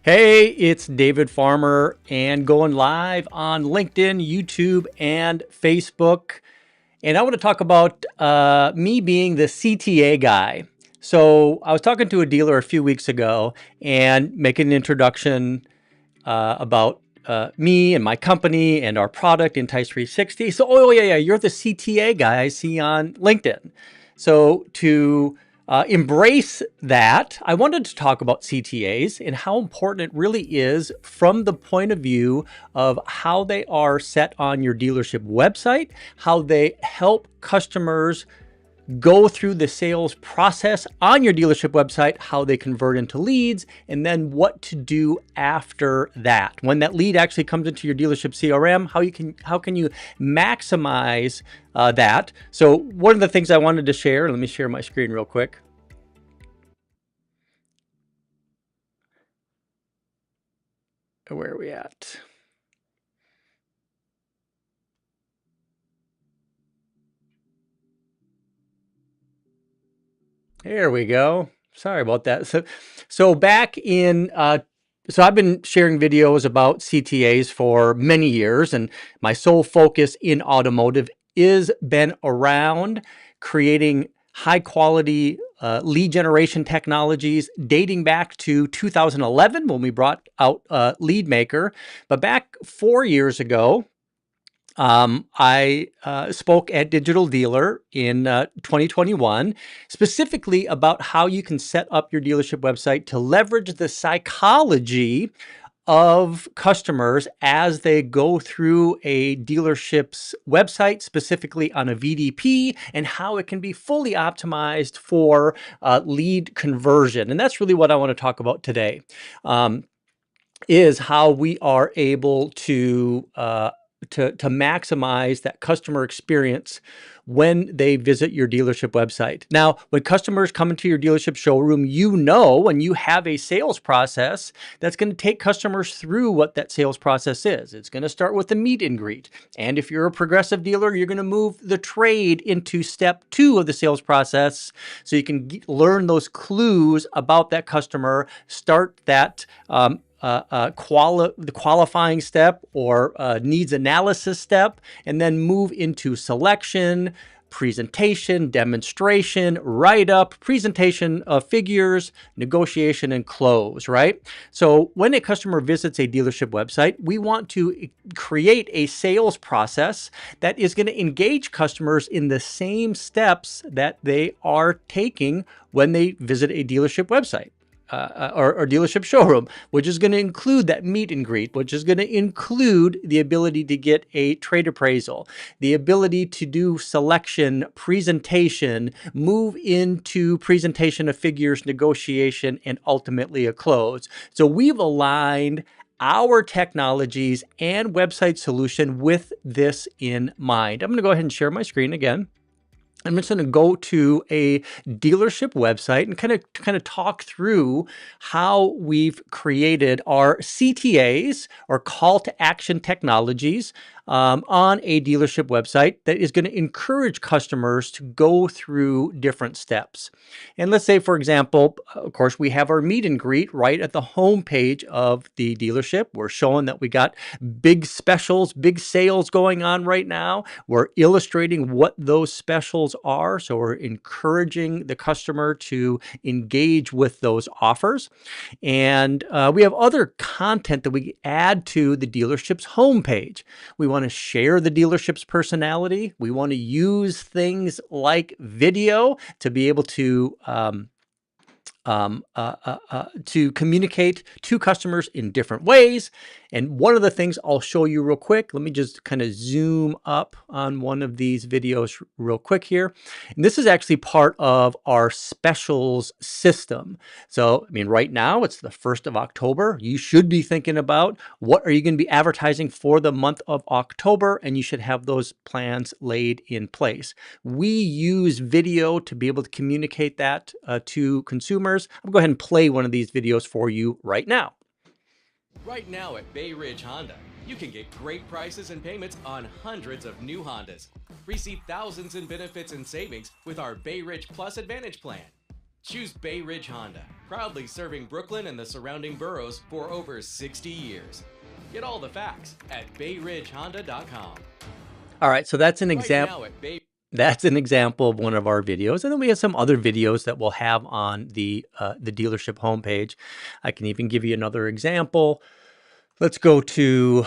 Hey, it's David Farmer and going live on LinkedIn, YouTube, and Facebook. And I want to talk about me being the CTA guy. So I was talking to a dealer a few weeks ago and making an introduction about me and my company and our product, intice360. So, oh yeah, you're the CTA guy I see on LinkedIn. So to embrace that, I wanted to talk about CTAs and how important it really is from the point of view of how they are set on your dealership website, how they help customers go through the sales process on your dealership website, how they convert into leads, and then what to do after that. When that lead actually comes into your dealership CRM, how can you maximize that? So one of the things I wanted to share, let me share my screen real quick. Where are we at? There we go. Sorry about that. So back in, so I've been sharing videos about CTAs for many years, and my sole focus in automotive is been around creating high quality lead generation technologies dating back to 2011 when we brought out Lead Maker. But back 4 years ago, I spoke at Digital Dealer in 2021, specifically about how you can set up your dealership website to leverage the psychology of customers as they go through a dealership's website, specifically on a VDP, and how it can be fully optimized for lead conversion. And that's really what I want to talk about today. Is how we are able to maximize that customer experience when they visit your dealership website. Now, when customers come into your dealership showroom, you know when you have a sales process that's going to take customers through what that sales process is. It's going to start with the meet and greet. And if you're a progressive dealer, you're going to move the trade into step 2 of the sales process so you can learn those clues about that customer, start that the qualifying step or needs analysis step, and then move into selection, presentation, demonstration, write-up, presentation of figures, negotiation, and close, right? So when a customer visits a dealership website, we want to create a sales process that is going to engage customers in the same steps that they are taking when they visit a dealership website. Or dealership showroom, which is going to include that meet and greet, which is going to include the ability to get a trade appraisal, the ability to do selection, presentation, move into presentation of figures, negotiation, and ultimately a close. So we've aligned our technologies and website solution with this in mind. I'm going to go ahead and share my screen again. I'm just going to go to a dealership website and kind of talk through how we've created our CTAs or call to action technologies on a dealership website that is going to encourage customers to go through different steps. And let's say, for example, of course, we have our meet and greet right at the home page of the dealership. We're showing that we got big specials, big sales going on right now. We're illustrating what those specials are. So we're encouraging the customer to engage with those offers. And we have other content that we add to the dealership's homepage. We want to share the dealership's personality. We want to use things like video to be able to communicate to customers in different ways. And one of the things I'll show you real quick, let me just kind of zoom up on one of these videos real quick here. And this is actually part of our specials system. So, I mean, right now it's the 1st of October. You should be thinking about what are you going to be advertising for the month of October, and you should have those plans laid in place. We use video to be able to communicate that to consumers. I'm going to go ahead and play one of these videos for you right now. Right now at Bay Ridge Honda, you can get great prices and payments on hundreds of new Hondas. Receive thousands in benefits and savings with our Bay Ridge Plus Advantage plan. Choose Bay Ridge Honda, proudly serving Brooklyn and the surrounding boroughs for over 60 years. Get all the facts at bayridgehonda.com. All right, so that's an Right example. now at Bay That's an example of one of our videos. And then we have some other videos that we'll have on the dealership homepage. I can even give you another example. Let's go to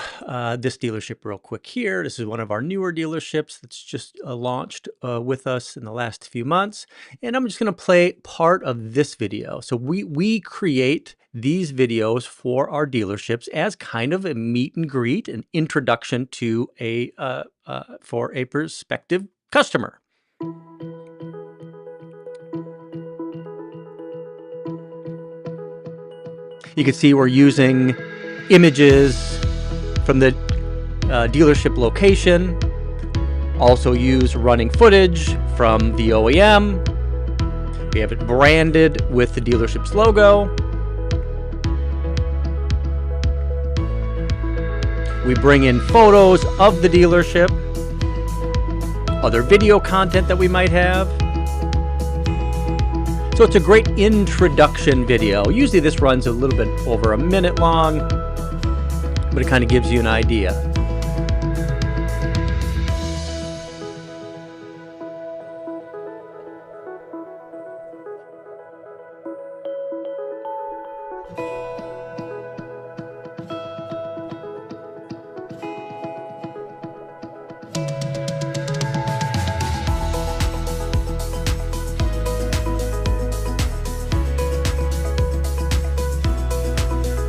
this dealership real quick here. This is one of our newer dealerships that's just launched with us in the last few months. And I'm just going to play part of this video. So we create these videos for our dealerships as kind of a meet and greet, an introduction to for a prospective customer. You can see we're using images from the dealership location, also use running footage from the OEM. We have it branded with the dealership's logo. We bring in photos of the dealership, other video content that we might have. So it's a great introduction video. Usually this runs a little bit over a minute long, but it kind of gives you an idea.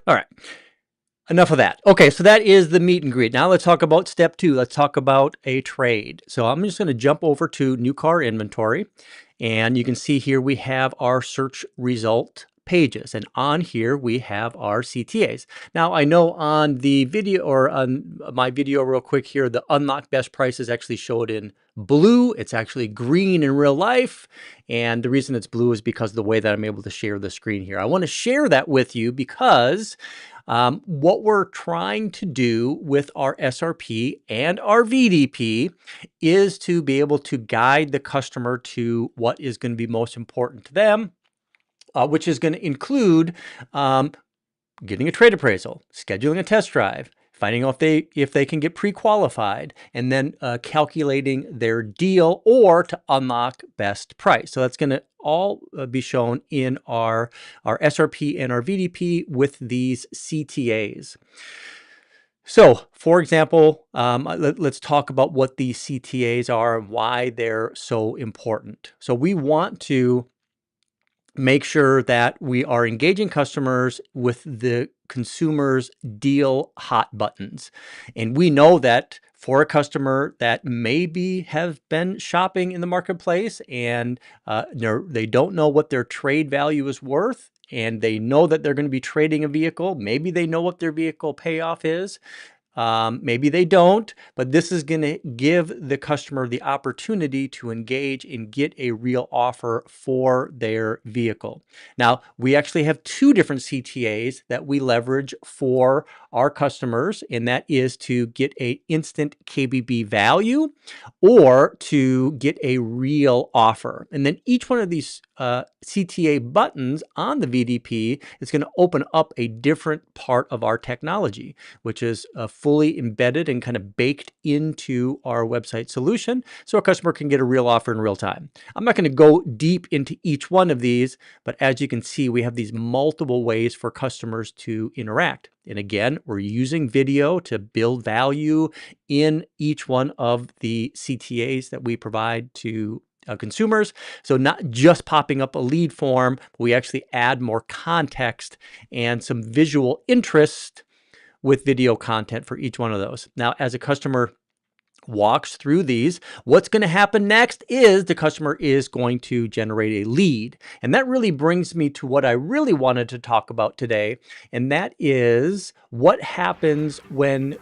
All right, enough of that. Okay, so that is the meet and greet. Now let's talk about step 2. Let's talk about a trade. So I'm just going to jump over to new car inventory, and you can see here we have our search result pages, and on here we have our CTAs. Now I know on the video, or on my video real quick here, the unlock best prices actually showed in blue. It's actually green in real life, and the reason it's blue is because of the way that I'm able to share the screen here. I want to share that with you because what we're trying to do with our SRP and our VDP is to be able to guide the customer to what is going to be most important to them, which is going to include getting a trade appraisal, scheduling a test drive, finding out if they can get pre-qualified, and then calculating their deal or to unlock best price. So that's going to all be shown in our SRP and our VDP with these CTAs. So, for example, let's talk about what these CTAs are and why they're so important. So we want to make sure that we are engaging customers with the consumer's deal hot buttons. And we know that for a customer that maybe have been shopping in the marketplace and they don't know what their trade value is worth, and they know that they're going to be trading a vehicle, maybe they know what their vehicle payoff is, maybe they don't, but this is going to give the customer the opportunity to engage and get a real offer for their vehicle. Now, we actually have 2 different CTAs that we leverage for our customers, and that is to get an instant KBB value or to get a real offer. And then each one of these CTA buttons on the VDP is going to open up a different part of our technology, which is fully embedded and kind of baked into our website solution, so a customer can get a real offer in real time. I'm not going to go deep into each one of these, but as you can see, we have these multiple ways for customers to interact. And again, we're using video to build value in each one of the CTAs that we provide to consumers. So not just popping up a lead form, we actually add more context and some visual interest with video content for each one of those. Now, as a customer walks through these, what's going to happen next is the customer is going to generate a lead. And that really brings me to what I really wanted to talk about today, and that is what happens when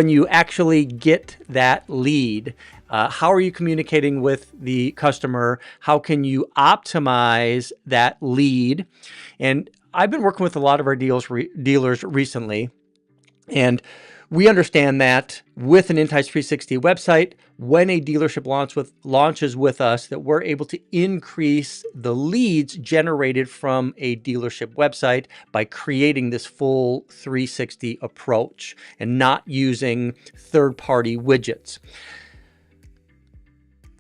you actually get that lead. How are you communicating with the customer? How can you optimize that lead? And I've been working with a lot of our dealers recently, and We understand that with an intice360 website, when a dealership launches with us, that we're able to increase the leads generated from a dealership website by creating this full 360 approach and not using third-party widgets.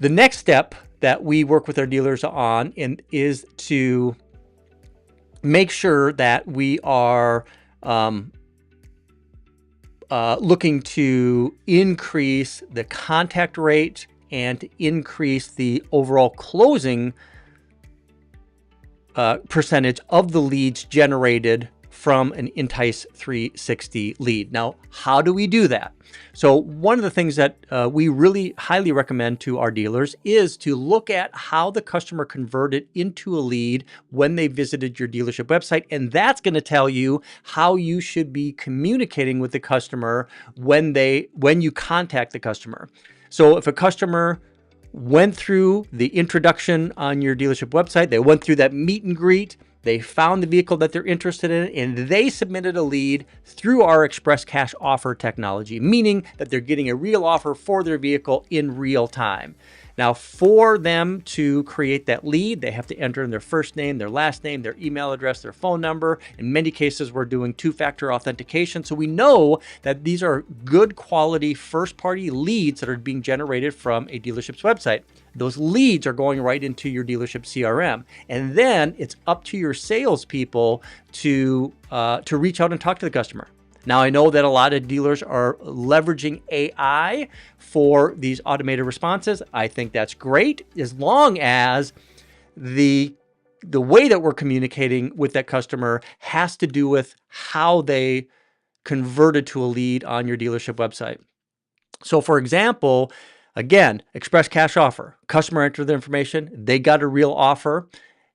The next step that we work with our dealers on is to make sure that we are looking to increase the contact rate and increase the overall closing percentage of the leads generated from an intice360 lead. Now, how do we do that? So one of the things that we really highly recommend to our dealers is to look at how the customer converted into a lead when they visited your dealership website. And that's going to tell you how you should be communicating with the customer when you contact the customer. So if a customer went through the introduction on your dealership website, they went through that meet and greet, they found the vehicle that they're interested in, and they submitted a lead through our Express Cash Offer technology, meaning that they're getting a real offer for their vehicle in real time. Now, for them to create that lead, they have to enter in their first name, their last name, their email address, their phone number. In many cases, we're doing two-factor authentication. So we know that these are good quality first-party leads that are being generated from a dealership's website. Those leads are going right into your dealership CRM. And then it's up to your salespeople to reach out and talk to the customer. Now, I know that a lot of dealers are leveraging AI for these automated responses. I think that's great, as long as the way that we're communicating with that customer has to do with how they converted to a lead on your dealership website. So for example, again, Express Cash Offer, customer entered their information, they got a real offer.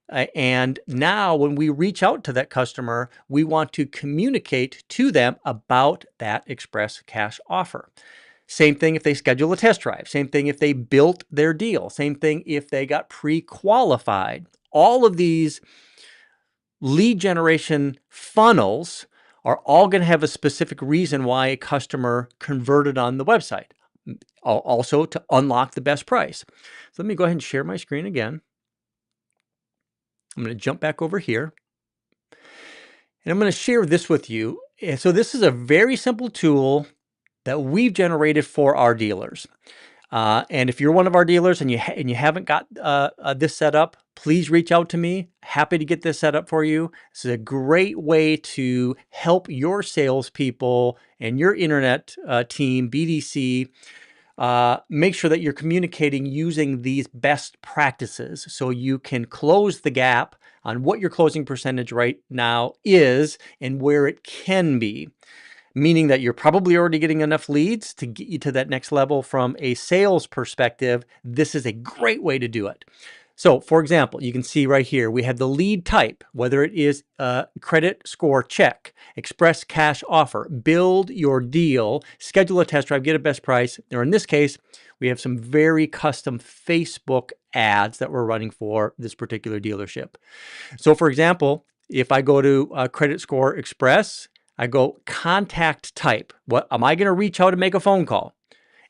And now when we reach out to that customer, we want to communicate to them about that Express Cash Offer. Same thing if they schedule a test drive. Same thing if they built their deal. Same thing if they got pre-qualified. All of these lead generation funnels are all going to have a specific reason why a customer converted on the website. Also to unlock the best price. So let me go ahead and share my screen again. I'm going to jump back over here, and I'm going to share this with you. And so this is a very simple tool that we've generated for our dealers. And if you're one of our dealers and you haven't got this set up, please reach out to me. Happy to get this set up for you. This is a great way to help your salespeople and your internet team, BDC, make sure that you're communicating using these best practices so you can close the gap on what your closing percentage right now is and where it can be, meaning that you're probably already getting enough leads to get you to that next level. From a sales perspective, this is a great way to do it. So for example, you can see right here, we have the lead type, whether it is credit score check, Express Cash Offer, build your deal, schedule a test drive, get a best price. Or in this case, we have some very custom Facebook ads that we're running for this particular dealership. So for example, if I go to Credit Score Express, I go contact type. What am I going to reach out and make a phone call?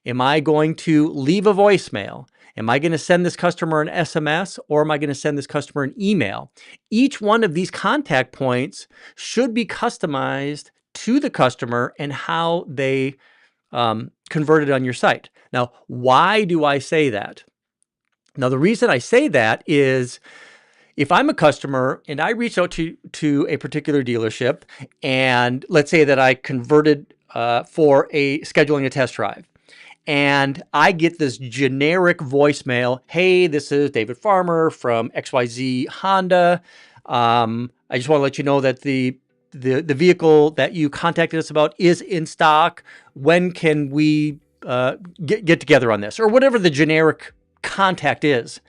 Am I going to leave a voicemail? Am I going to send this customer an SMS, or am I going to send this customer an email? Each one of these contact points should be customized to the customer and how they converted on your site. Now, why do I say that? Now, the reason I say that is if I'm a customer and I reach out to a particular dealership, and let's say that I converted for scheduling a test drive, and I get this generic voicemail, hey, this is David Farmer from XYZ Honda. I just want to let you know that the vehicle that you contacted us about is in stock. When can we get together on this? Or whatever the generic contact is.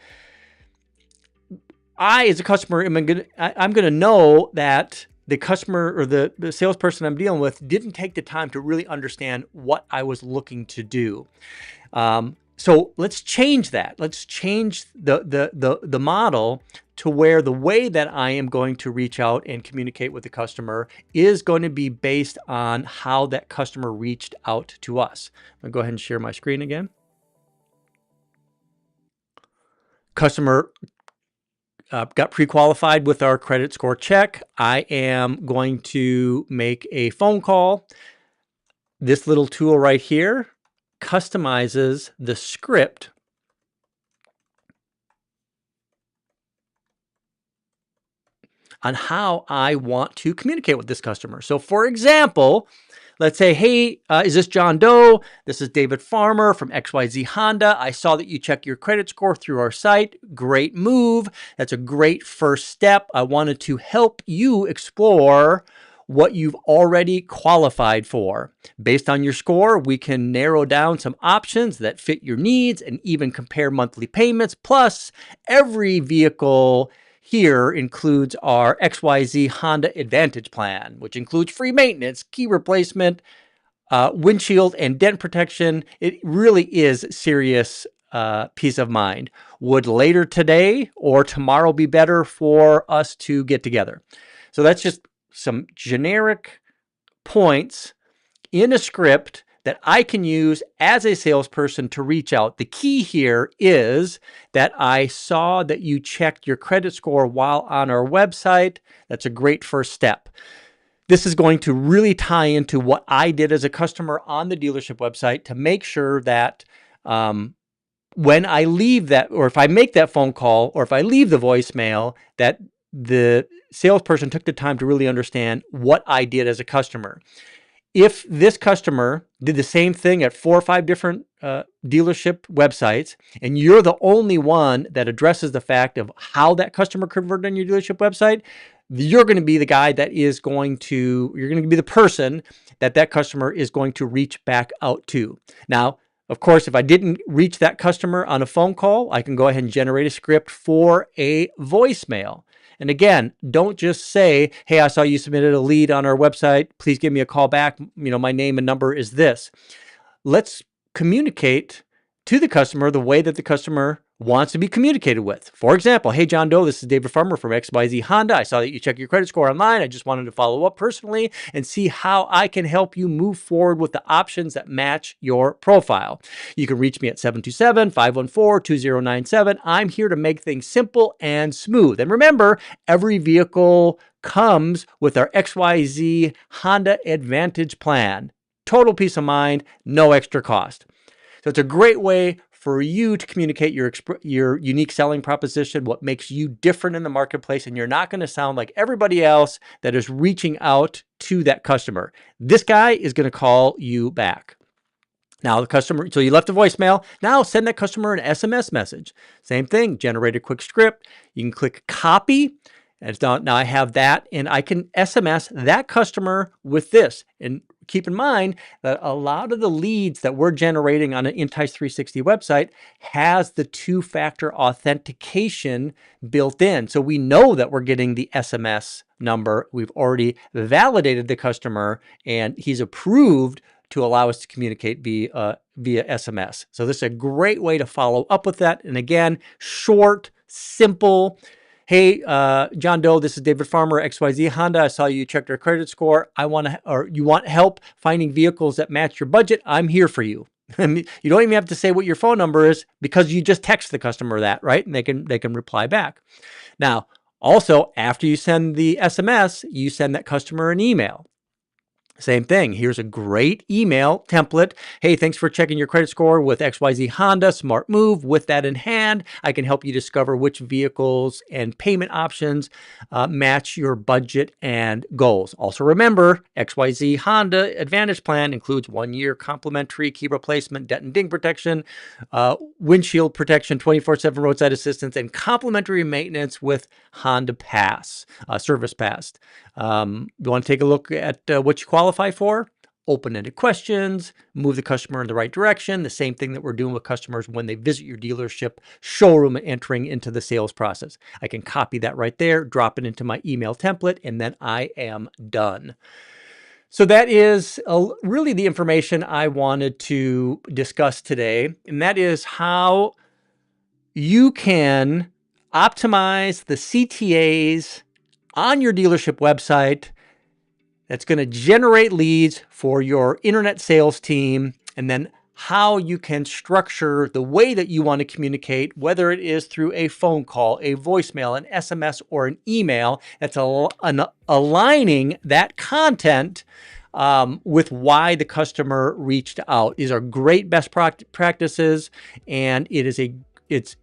I, as a customer, I'm going to know that the customer or the salesperson I'm dealing with didn't take the time to really understand what I was looking to do. So let's change that. Let's change the model to where the way that I am going to reach out and communicate with the customer is going to be based on how that customer reached out to us. I'm going to go ahead and share my screen again. Customer got pre-qualified with our credit score check. I am going to make a phone call. This little tool right here customizes the script on how I want to communicate with this customer. So for example, let's say, hey, is this John Doe? This is David Farmer from XYZ Honda. I saw that you check your credit score through our site. Great move. That's a great first step. I wanted to help you explore what you've already qualified for. Based on your score, we can narrow down some options that fit your needs and even compare monthly payments. Plus, every vehicle here includes our XYZ Honda Advantage Plan, which includes free maintenance, key replacement, windshield and dent protection. It really is serious peace of mind. Would later today or tomorrow be better for us to get together? So that's just some generic points in a script that I can use as a salesperson to reach out. The key here is that I saw that you checked your credit score while on our website. That's a great first step. This is going to really tie into what I did as a customer on the dealership website to make sure that when I leave that, or if I make that phone call, or if I leave the voicemail, that the salesperson took the time to really understand what I did as a customer. If this customer did the same thing at 4 or 5 different dealership websites, and you're the only one that addresses the fact of how that customer converted on your dealership website, you're going to be the guy that is you're going to be the person that customer is going to reach back out to. Now, of course, if I didn't reach that customer on a phone call, I can go ahead and generate a script for a voicemail. And again, don't just say, hey, I saw you submitted a lead on our website. Please give me a call back. My name and number is this. Let's communicate to the customer the way that the customer wants to be communicated with. For example, hey, John Doe, this is David Farmer from XYZ Honda. I saw that you check your credit score online. I just wanted to follow up personally and see how I can help you move forward with the options that match your profile. You can reach me at 727-514-2097. I'm here to make things simple and smooth. And remember, every vehicle comes with our XYZ Honda Advantage Plan. Total peace of mind, no extra cost. So it's a great way for you to communicate your unique selling proposition, what makes you different in the marketplace, and you're not going to sound like everybody else that is reaching out to that customer. This guy is going to call you back. Now the customer, so you left a voicemail. Now send that customer an SMS message. Same thing, generate a quick script. You can click copy. And now I have that, and I can SMS that customer with this. And keep in mind that a lot of the leads that we're generating on an intice360 website has the 2-factor authentication built in. So we know that we're getting the SMS number. We've already validated the customer, and he's approved to allow us to communicate via SMS. So this is a great way to follow up with that. And again, short, simple. Hey, John Doe, this is David Farmer, XYZ Honda. I saw you checked our credit score. You want help finding vehicles that match your budget? I'm here for you. You don't even have to say what your phone number is because you just text the customer that, right? And they can reply back. Now, also, after you send the SMS, you send that customer an email. Same thing. Here's a great email template. Hey, thanks for checking your credit score with XYZ Honda. Smart move. With that in hand, I can help you discover which vehicles and payment options match your budget and goals. Also remember, XYZ Honda Advantage Plan includes 1-year complimentary key replacement, dent and ding protection, windshield protection, 24/7 roadside assistance, and complimentary maintenance with Honda Pass, Service Pass. You want to take a look at what you qualify for? Open-ended questions, move the customer in the right direction. The same thing that we're doing with customers when they visit your dealership showroom and entering into the sales process. I can copy that right there, drop it into my email template, and then I am done. So that is really the information I wanted to discuss today, and that is how you can optimize the CTAs on your dealership website that's going to generate leads for your internet sales team, and then how you can structure the way that you want to communicate, whether it is through a phone call, a voicemail, an SMS, or an email. That's aligning that content with why the customer reached out. These are great best practices, and it's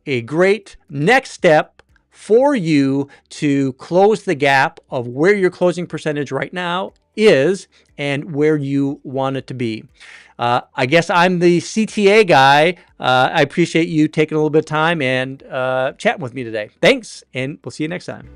a great next step for you to close the gap of where your closing percentage right now is and where you want it to be. I guess I'm the CTA guy. I appreciate you taking a little bit of time and chatting with me today. Thanks, and we'll see you next time.